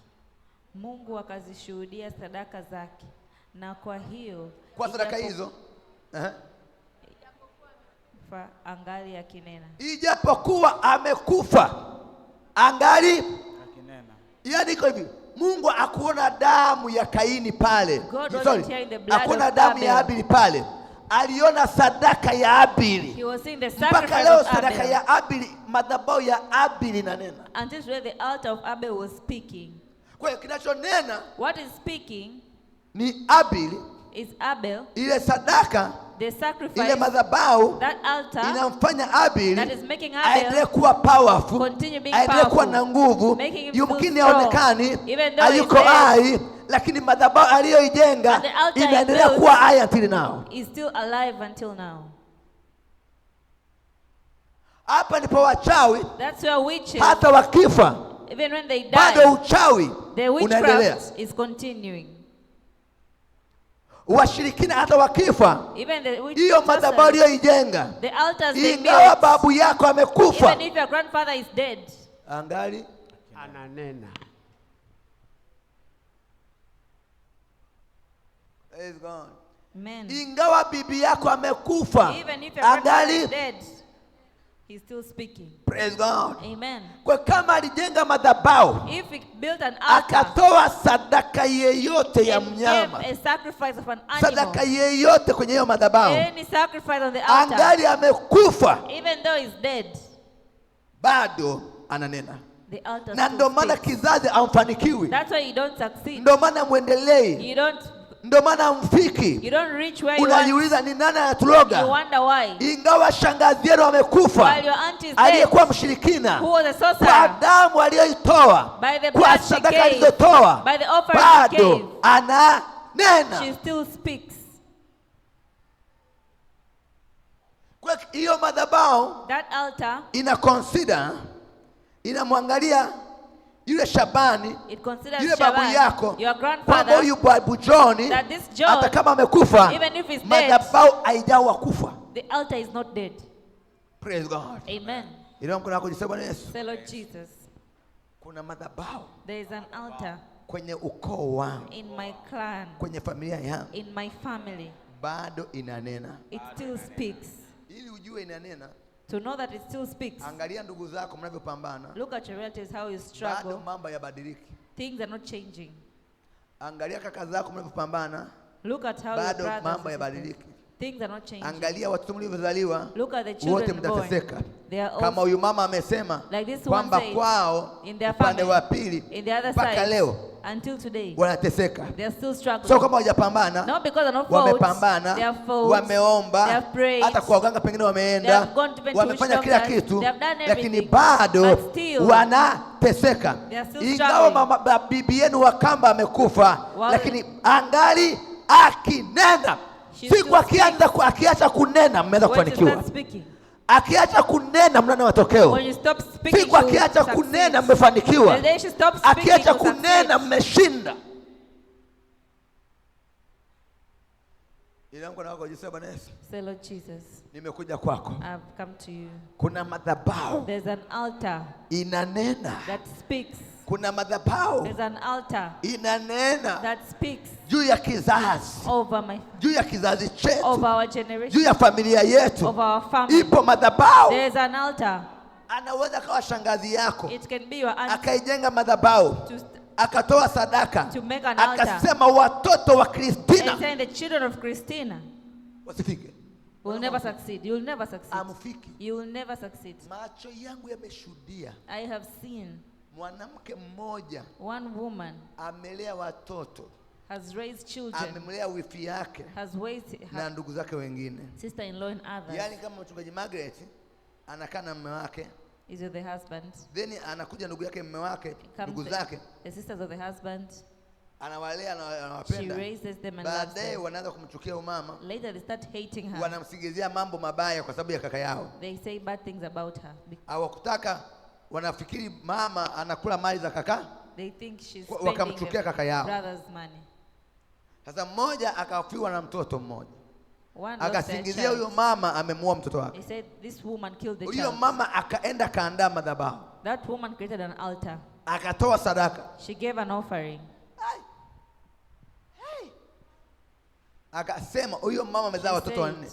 Mungu akazishuhudia sadaka zake. Na kwa hiyo kwa sadaka hizo angali akinena. Ijapokuwa amekufa angali akinena. Yaani iko hivi, Mungu akuona damu ya Kaini pale. Akuona damu ya Habili pale. Aliona sadaka ya Habili. Mpaka leo sadaka ya Habili, madhabahu ya Habili inanena. Until today the altar of Abel was speaking. Kwa hiyo kinachonena, what is speaking ni Habili. Is Abel. Ile sadaka, the sacrifice, ile madhabahu, that altar, inamfanya Habili that is making Abel aendelee kuwa powerful, aendelee kuwa na nguvu. Yumkini haonekani, hayuko hai, lakini madhabahu aliyoijenga inaendelea kuwa hai until now. Is still alive until now. Hapa ndipo wachawi, that's where witches, hata wakifa, even when they die, bado uchawi unaendelea. Is continuing. Washirikina hata wakifa, hiyo madhabahu aliyoijenga, ingawa babu yako amekufa, even if your grandfather is dead, angali ananena. Praise God. Amen. Ingawa bibi yako amekufa, even if your grandfather is dead, he's still speaking. Praise God. Amen. Kwa kama alijenga madhabahu, if he built an altar, akatoa sadaka yeyote ya mnyama, a sacrifice of an animal, sadaka yeyote kwenye hiyo madhabahu, any sacrifice on the altar, angali amekufa, even though he's dead, bado ananena. The altar. Na ndio maana kizazi amfanikiwi. That's why you don't succeed. Ndio maana muendelei. You don't. Ndio maana mfiki. You don't reach where you want. Unajiuliza ni nani anatuloga? You wonder why. Ingawa shangazi yenu amekufa, aliyekuwa mshirikina, kwa damu aliyoitoa, kwa sadaka alizotoa, bado ananena. She still speaks. Kwa hiyo madhabahu, that altar, ina consider, inamwangalia yule Shabani, it considers yule babu Shaban, yako, your kwamba grandfather, huyu babu John that this John, hata kama amekufa, even if he's dead, madhabahu haijawa kufa. the altar is not dead. Praise God. Amen. Ila mkono wako jisema Yesu. Say, Lord Jesus, kuna madhabahu there is an altar kwenye ukoo wangu, in my clan, kwenye familia yangu, in my family. bado inanena. It still speaks. Ili ujue inanena, To know that it still speaks, angalia ndugu zako mnavyopambana, look at your relatives, how you bado struggle. mambo yabadiliki. Things are not changing. Angalia kaka zako mnavyopambana, Look at how your bado brothers mambo and sisters, yabadiliki. things are not changing. Angalia watoto mlivyozaliwa, Look at the wote children born. mtateseka. They are Kama all, huyu mama amesema like this one kwamba said, kwao in their upande family, wa pili in the other mpaka side, leo until today, wanateseka. they are still struggling. So kama hawajapambana, Not because they're not fought, wamepambana, they have fought, wameomba, they have prayed, hata kwa waganga pengine they wameenda, have gone even to wamefanya witch kila doctors, kitu, they have done lakini everything, bado but still, wanateseka. they are still Ingawa struggling. bibi yenu wa kamba amekufa, lakini angali akinena. Siku akiacha kunena mmeanza When you kufanikiwa. start speaking, Akiacha kunena mnaona matokeo. when you stop speaking, Siku akiacha you kunena succeed. mmefanikiwa. The day she stops speaking, Akiacha you kunena succeed. mmeshinda. Ila mko na wako jisema Bwana Yesu, Say, Lord Jesus, nimekuja kwako. I've come to you. Kuna madhabahu There's an altar inanena. that speaks. Kuna madhabahu There's an altar inanena that speaks juu ya kizazi, over my, juu ya kizazi chetu, over our juu generation, ya familia yetu. over our family. Ipo madhabahu. There's an altar. Anaweza kawa shangazi yako It can be your aunt akaijenga madhabahu, akatoa sadaka, to make an altar. akasema watoto wa Kristina and saying the children of Christina wasifike. will never succeed. You'll never succeed. Amfiki. You will never succeed. Macho yangu yameshuhudia I have seen mwanamke mmoja one woman amelea watoto, has raised children, amemlea wifi yake has raised na her ndugu zake wengine. sister-in-law and others. Yaani kama mchungaji Margaret anakaa na mume wake, Is with the husband. then anakuja ndugu yake mume wake, Comes ndugu zake, the sisters of the husband. anawalea na She anawapenda. raises them and loves Baadaye them. wanaanza kumchukia umama, Later they start hating her. wanamsigizia mambo mabaya kwa sababu ya kaka yao. They say bad things about her. Hawakutaka, wanafikiri mama anakula mali za kaka. They think she's Wakamchukia spending kaka her yao. brother's money. Sasa mmoja akafiwa na mtoto mmoja, One lost their akasingizia huyo child. mama amemuua mtoto He wake. said this woman killed the Huyo child. mama akaenda kaandaa madhabahu, That woman created an altar. akatoa sadaka. She gave an offering. Ai. Hey. Akasema huyo mama amezaa She watoto said- wanne.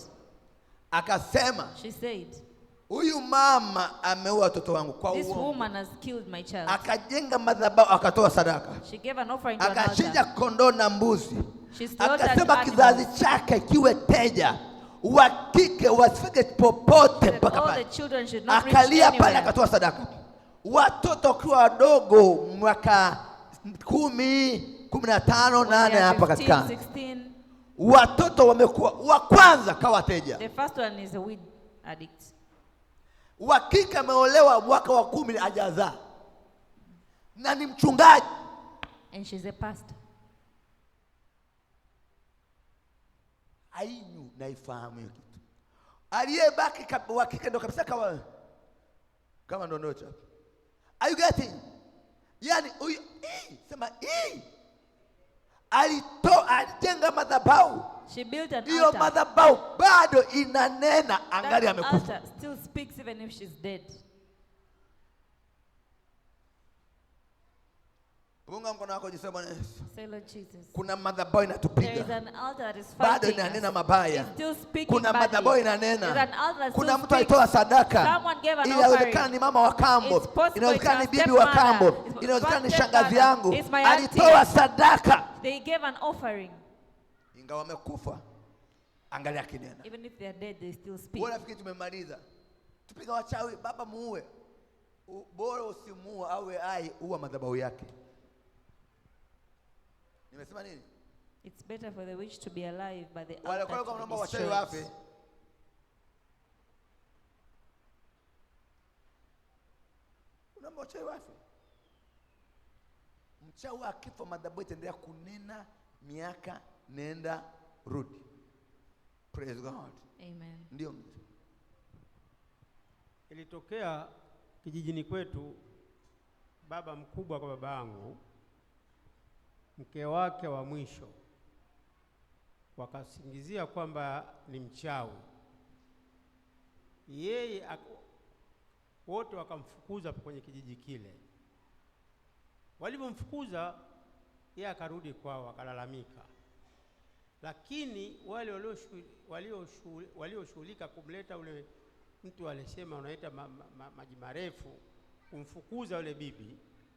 Akasema She said, huyu mama ameua watoto wangu kwa this uongo. woman has killed my child. Akajenga madhabahu, akatoa sadaka, She gave an offering to an akachinja altar. kondoo na mbuzi. She slaughtered Akasema animals. kizazi chake kiwe teja, wa kike wasifike popote That mpaka all pale. the children should not reach Akalia pale, anywhere. akatoa sadaka. Watoto wakiwa wadogo mwaka 10, 15, When they 8 are hapa 15, katikati, 16, watoto wamekuwa wa kwanza kawa teja. the first one is a weed addict. Wa kike ameolewa mwaka wa 10 hajazaa na ni mchungaji. And she's a pastor. Ainyu naifahamu hiyo kitu. Aliyebaki wa kike ndo kabisa kama ndondocha. Are you getting? Yani huyu sema alijenga madhabahu. She built an Hiyo altar. madhabahu bado inanena angali That amekufa. altar still speaks even if she's dead. Punga mkono wako jisema Bwana Yesu. Say, Lord Jesus. Kuna madhabahu There is inatupiga. an altar that is Bado fighting inanena us. mabaya. It's still speaking Kuna badly. madhabahu There's an inanena. altar that Kuna still mtu speaks. alitoa sadaka. Someone gave an Inawezekana offering. ni mama wa kambo, It's possible inawezekana ni it's bibi our wa kambo, stepmother. It's inawezekana ni my shangazi stepmother. yangu. It's my auntie. Alitoa sadaka. They gave an offering. Ingawa wamekufa, angalia kinena. Even if they are dead, they still speak. Wewe nafikiri tumemaliza? Tupiga wachawi, baba muue. Bora usimuue awe hai, uwa madhabahu yake. Nimesema nini? It's better for the witch to be alive by the Wale altar kwa to naomba be wachawi destroyed. wafe. Unaomba wachawi wafe. Mchawi akifa madhabahu itaendelea kunena miaka nenda rudi. Praise God. Amen. Ndio. Ilitokea kijijini kwetu baba mkubwa kwa baba yangu, mke wake wa mwisho wakasingizia kwamba ni mchawi. Yeye wote wakamfukuza kwenye kijiji kile. Walipomfukuza yeye akarudi kwao akalalamika, lakini wale walioshughulika kumleta ule mtu alisema unaita maji marefu kumfukuza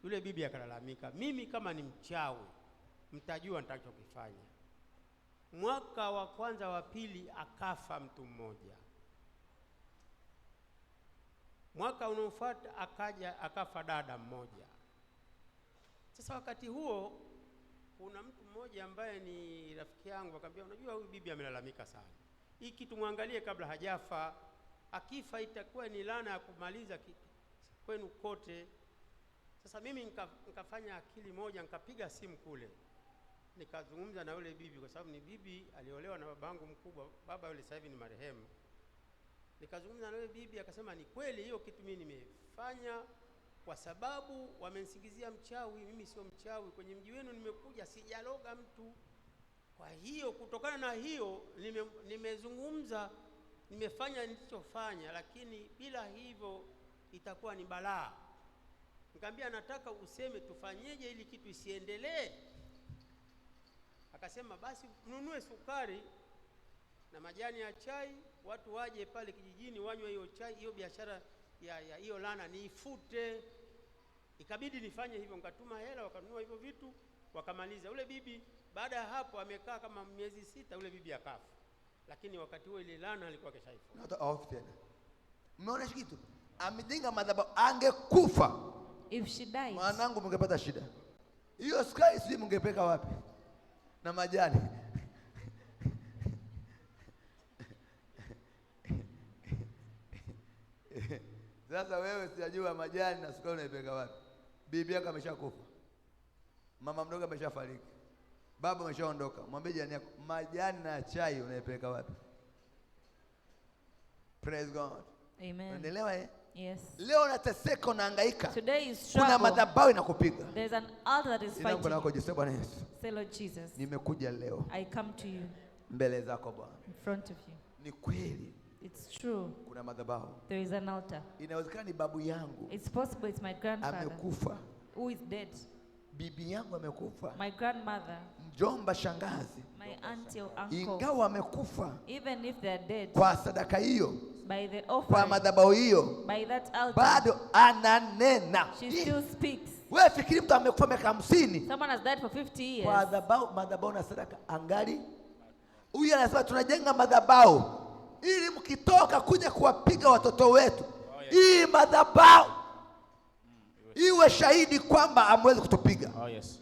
yule bibi akalalamika, mimi kama ni mchawi mtajua nitakachokifanya. Mwaka wa kwanza wa pili akafa mtu mmoja. Mwaka unaofuata akafa dada mmoja. Sasa wakati huo kuna mtu mmoja ambaye ni rafiki yangu akamwambia, unajua huyu bibi amelalamika sana, hii kitu muangalie kabla hajafa, akifa itakuwa ni laana ya kumaliza kwenu kote. Sasa mimi nikafanya akili moja, nikapiga simu kule, nikazungumza na yule bibi, kwa sababu ni bibi aliolewa na babangu mkubwa, baba yule sasa hivi ni marehemu. Nikazungumza na yule bibi, akasema ni kweli hiyo kitu mimi nimefanya kwa sababu wamenisingizia mchawi. Mimi sio mchawi, kwenye mji wenu nimekuja sijaloga mtu. Kwa hiyo kutokana na hiyo nimezungumza, nimefanya nilichofanya, lakini bila hivyo itakuwa ni balaa. Nikamwambia nataka useme tufanyeje ili kitu isiendelee. Akasema basi mnunue sukari na majani ya chai, watu waje pale kijijini wanywe hiyo chai, hiyo biashara ya hiyo laana niifute. Ikabidi nifanye hivyo, nikatuma hela wakanunua hivyo vitu wakamaliza. Ule bibi baada ya hapo amekaa kama miezi 6, ule bibi akafa, lakini wakati huo ile laana alikuwa keshaifuta. Not off tena. Umeona kitu? Amejenga madhabahu, angekufa. If she dies, mwanangu mngepata shida. Hiyo sukari sijui mngepeka wapi? Na majani. Sasa wewe sijajua majani na sukari unaipeka wapi? Bibi yako ameshakufa, mama mdogo ameshafariki, baba ameshaondoka. Mwambie jirani yako, majani na chai unaipeka wapi? Praise God. Amen. Unaelewa eh? Yes. Leo unateseka, unahangaika. Today is struggle. Kuna madhabahu inakupiga. There's an altar that is fighting. Ninaomba nako Yesu Bwana Yesu. Say Lord Jesus. Nimekuja leo. I come to you. Mbele zako Bwana. In front of you. Ni kweli. It's true. Kuna madhabahu. There is an altar. Inawezekana ni babu yangu. It's possible it's my grandfather. Amekufa. Who is dead? Bibi yangu amekufa. My grandmother. Mjomba, shangazi. My auntie or uncle. Ingawa amekufa. Even if they are dead. Kwa sadaka hiyo. By the offering. Kwa madhabahu hiyo. By that altar. Bado ananena. She still speaks. Wewe fikiri mtu amekufa miaka 50. Someone has died for 50 years. Kwa madhabahu na sadaka angali. Huyu anasema tunajenga madhabahu ili mkitoka kuja kuwapiga watoto wetu. Hii madhabahu iwe shahidi kwamba hamwezi kutupiga. Oh yes.